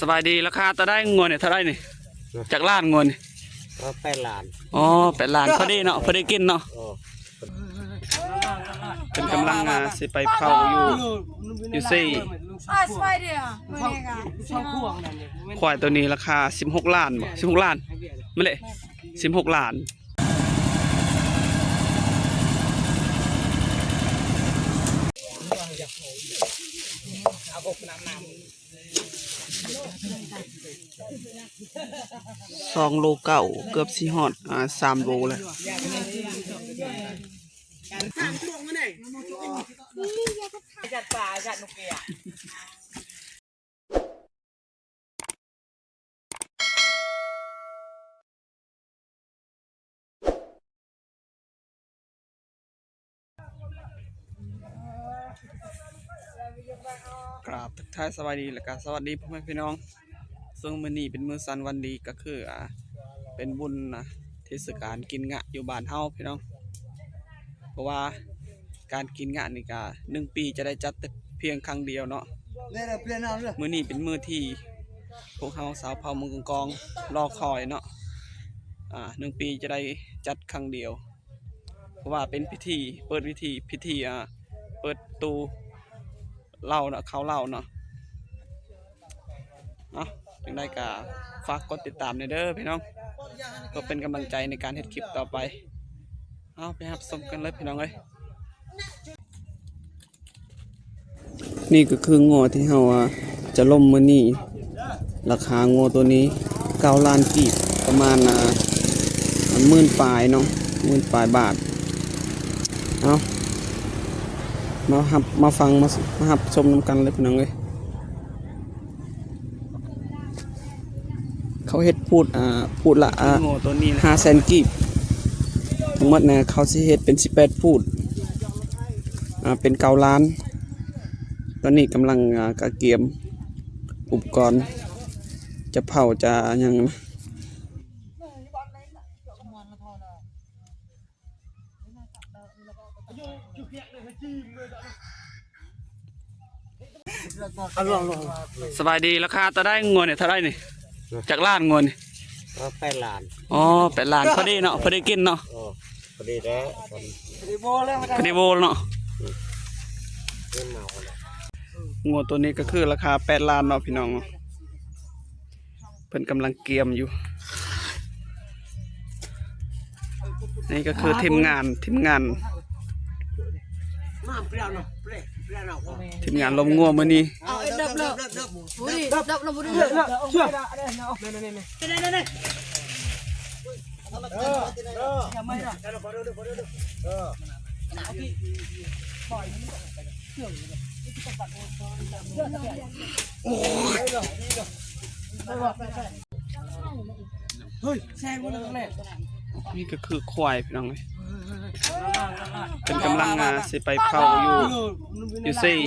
สบายดีราคาจะได้งวเนี่ยเท่าไรนี่จากล้านงวนี่ก็8 ล้านอ๋อ8 ล้านพอดีเนาะพอดีกินเนาะเป็นกำลังสิไปเผาอยู่ซี่ควายตัวนี้ราคา16 ล้านบ่16 ล้านไม่เลย16 ล้าน2 โล เก้าเกือบ4 ฮอด3 โลเลยกราบทักทายสวัสดีและก็สวัสดีพ่อแม่พี่น้องซึ่งมื้อนี้เป็นมื้อสันวันดีก็คือเป็นบุญเทศกาลกินงะอยู่บ้านเฮาพี่น้องเพราะว่าการกินงะนี่ก็1 ปีจะได้จัดเพียงครั้งเดียวเนาะมื้อนี้เป็นมื้อที่พวกเฮาสาวเผ่าเมืองกองรอคอยเนาะ1 ปีจะได้จัดครั้งเดียวเพราะว่าเป็นพิธีเปิดพิธีเปิดตูเล่าเนาะเขาเล่าเนาะยังได้ก็ฝากกดติดตามในเด้อพี่น้องก็เป็นกำลังใจในการเฮ็ดคลิปต่อไปเอาไปรับชมกันเลยพี่น้องเอ้ยนี่ก็คืองัวที่เฮาจะล่มมื้อนี้ราคางัวตัวนี้9 ล้านกีบประมาณ10,000 ปลายเนาะ10,000 ปลายบาทเอามาฟังมาหับชมนำกันเลยพี่น้องเอ้ยเขาเฮ็ดพูดละ500,000 กีบทั้งหมดนะเขาสิเฮ็ดเป็น18 พูดเป็น9 ล้านตอนนี้กำลังกระเกียมอุปกรณ์จะเผาจะยังนะสบายดีราคาจะได้งวเนี่ยเท่าไรนี่จากล้านงวนี่ก็8 ล้านอ๋อ8 ล้านพอดีเนาะพอดีกินเนาะพอดีแล้วพอดีโบเนาะงัวตัวนี้ก็คือราคา8 ล้านเนาะพี่น้องเพิ่นกำลังเกียมอยู่นี่ก็คือทีมงานลมงัวมื้อนี้นี่ก็คือควายพี่น้องเลยเป็นกำลังสิไปเผาอยู่ซี่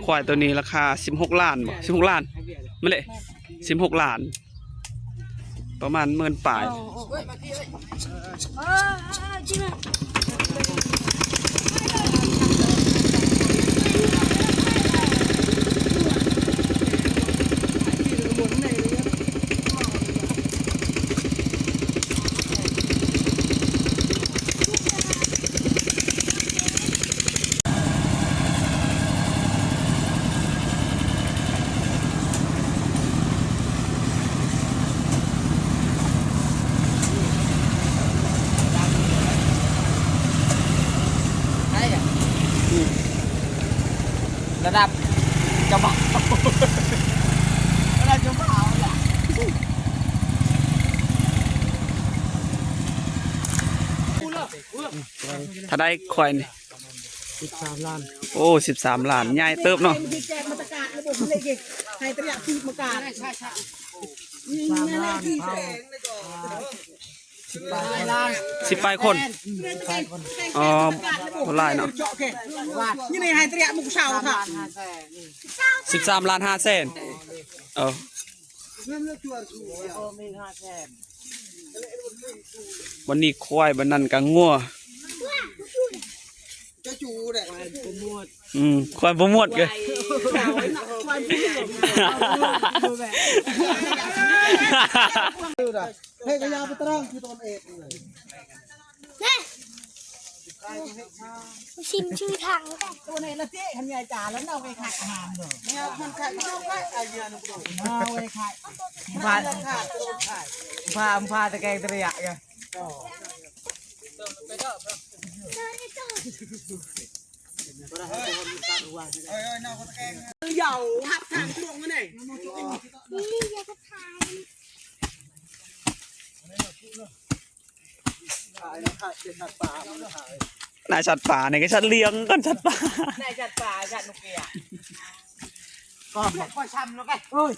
ควายตัวนี้ราคา16 ล้านบ่16 ล้านไม่เลย16 ล้านประมาณ10,000 ปลายระดับจะบอกระดับจะบอกถ้าได้ควายนี่13 ล้านโอ้13 ล้านใหญ่เติบเนาะ10 ปลายคนอ๋อหลายเนาะนี่ในไฮเตรียมุกเชาค่ะ13 ล้าน 5 แสนวันนี้ควายบันนั้นกังัว ควายบ่หมดเลย เฮ้ยกระยาไปตรังคือตนเอกเลย ชิมชื่อทางกัน ตัวนี้ละเจ๊ทำยายจ่าแล้วเอาไปขายอาหารเด้อเนี่ยมันขายไม่ได้ไอ้เหี้ยนุ๊กเอาไปขายพาตะแกงตะเรียกไงเหยาหักทางตรงกันเลย นี่ยาสะพาย นายชัดป่าเนี่ยก็ชัดเลี้ยงกันชัดป่า นายจัดป่าจัดนุกเกียก็ช้ำแล้วไงเฮ้ย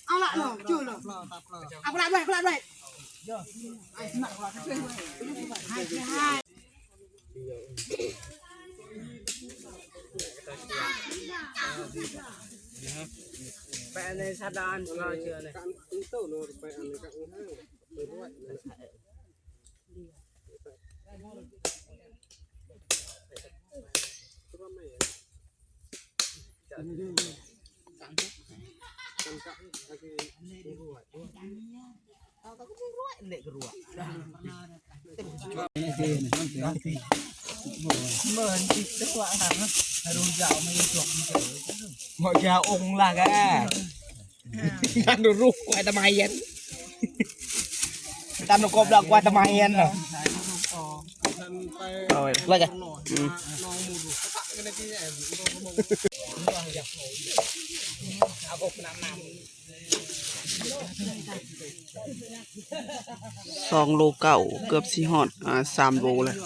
เอาละชื่อเลยเอากระดาษด้วยกระดาษด้วยไปในชาดานเราเชื่อเลยหมดยาองค์ละแกนั่นดูรูปควายตะไมเย็นตามนกบดอกควายตะไมเย็นเหรอ เอาไว้ อะไรกัน 2 โลเก่าเกือบสิฮอด3 โลแล้ว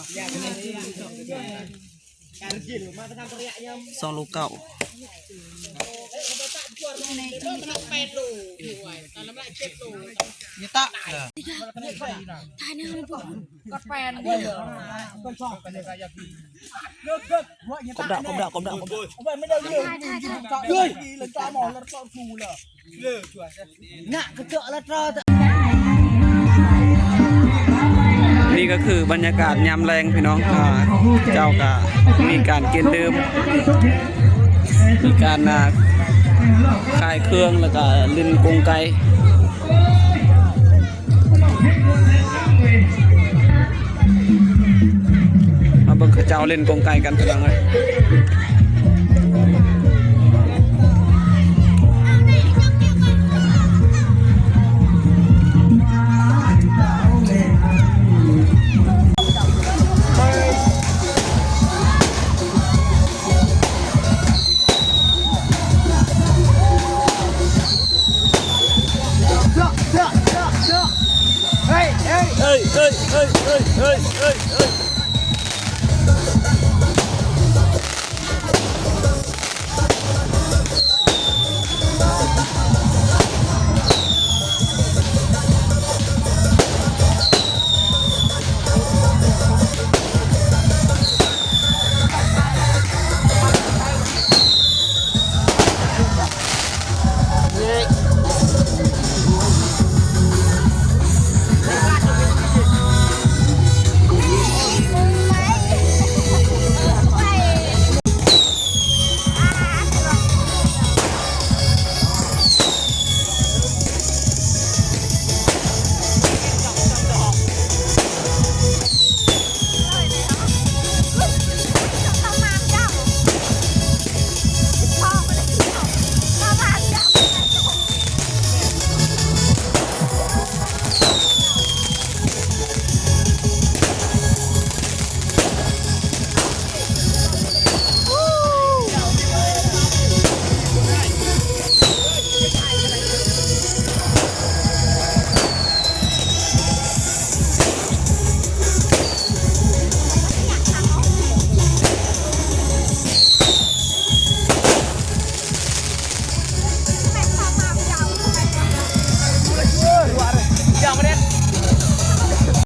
2 โลเก่า นี่ตะ ทานเนื้อเลยบอก ก็แฟนเนี่ยก็ชอบกันเลยอยากกินเลิกหัวยังตะไม่ได้เลิกเฮ้ยเลยตาหมอแล้วตาชูเลยเลิกชัวร์น่ะก็เจอแล้วตา นี่ก็คือบรรยากาศยามแรงพี่น้องเจ้าก็มีการกินดื่มมีการขายเครื่องแล้วก็ลิ้นกงไก่มาเบิ่งเขาเจ้าเล่นกงไก่กันพี่น้องเลยเฮ้ย